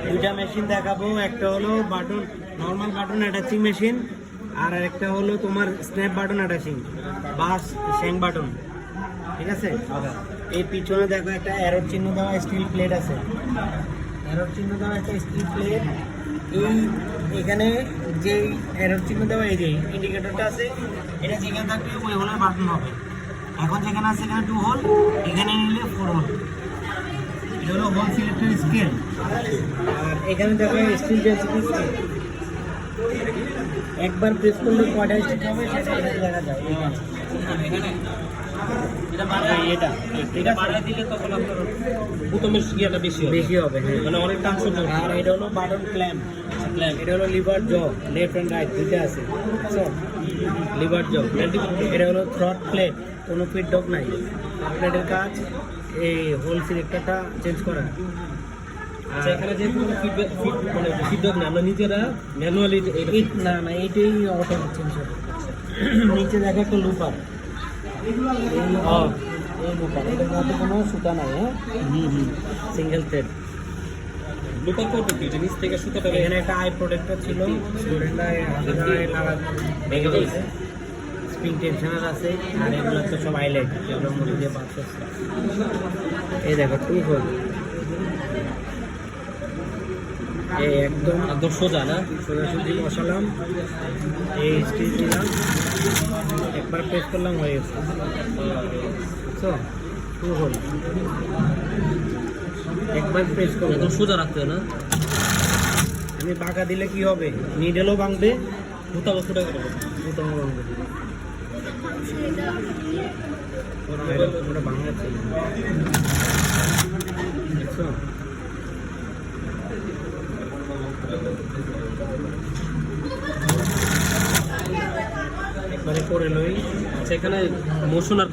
দুইটা মেশিন দেখাবো, একটা হলো button normal button attaching machine, আর একটা হলো তোমার স্ন্যাপ বাটন অ্যাটাচিং বাস শ্যাং বাটন। ঠিক আছে, এই পিছনে দেখো একটা অ্যারোর চিহ্ন দেওয়া স্টিল প্লেট আছে, অ্যারোর চিহ্ন দেওয়া একটা স্টিল প্লেট। এই এখানে যে অ্যারোর চিহ্ন দেওয়া এই যে ইন্ডিকেটরটা আছে, এটা যেখানে থাকবে ওই হোলে বাটন হবে। এখন যেখানে আছে এখানে 2 হোল, এখানে নিলে 4 হোল। এটা হলো হোল সিলেক্টর স্কেল। আর এখানে দেখো স্টিল ডেন্সিটি স্কেল, একবার প্রেস করলে কয়টা স্টিচ হবে সেটা এখানে দেখা যায়। এটা এটা বাড়ায় দিলে তখন আপনার বোতামের ইয়েটা বেশি হবে, হ্যাঁ, মানে অনেক টান সহ্য। আর এটা হলো বাটন ক্ল্যাম্প, এটা হলো লিভার জ, লেফট অ্যান্ড রাইট দুইটা আছে। লিভার জ, এটা হলো থ্রট প্লেট, কোনো ফিডব্যাক নাই। প্লেটের কাজ এই হোল সিলেক্টরটা চেঞ্জ করা। আচ্ছা, এখানে যে মানে ফিডব্যাক না, আমরা নিজেরা ম্যানুয়ালি না এইটাই অটো চেঞ্জ হবে। নিচে দেখো একটা লুপার, এই লুপার, এটার মধ্যে কোনো সুতা নাই, হ্যাঁ, সিঙ্গেল থ্রেড। লুপার করবে কি জিনিস থেকে সুতাটা এখানে একটা আই প্রোটেক্টর ছিল, স্টুডেন্টরা ভেঙে দিয়েছে। স্প্রিং টেনশনার আছে, আর এগুলো তো সব হাইলাইট, এগুলোর মধ্যে দিয়ে পাস করছে। এই দেখো 2 হোল, এই একদম সোজা না, সোজাসুজি বসালাম, এই স্টিচ দিলাম, একবার প্রেস করলাম হয়ে গেছে। বুঝছো, 2 হোল, একবার প্রেস করবো। একদম সোজা রাখতে হয় না, আমি বাঁকা দিলে কি হবে, নিডেলও ভাঙবে, বুতামও ফুটে গেল, বুতামও ভাঙবে। ওটা ভাঙা ছিল, বুঝছো। একবারে করে লই। সেখানে মোশন আর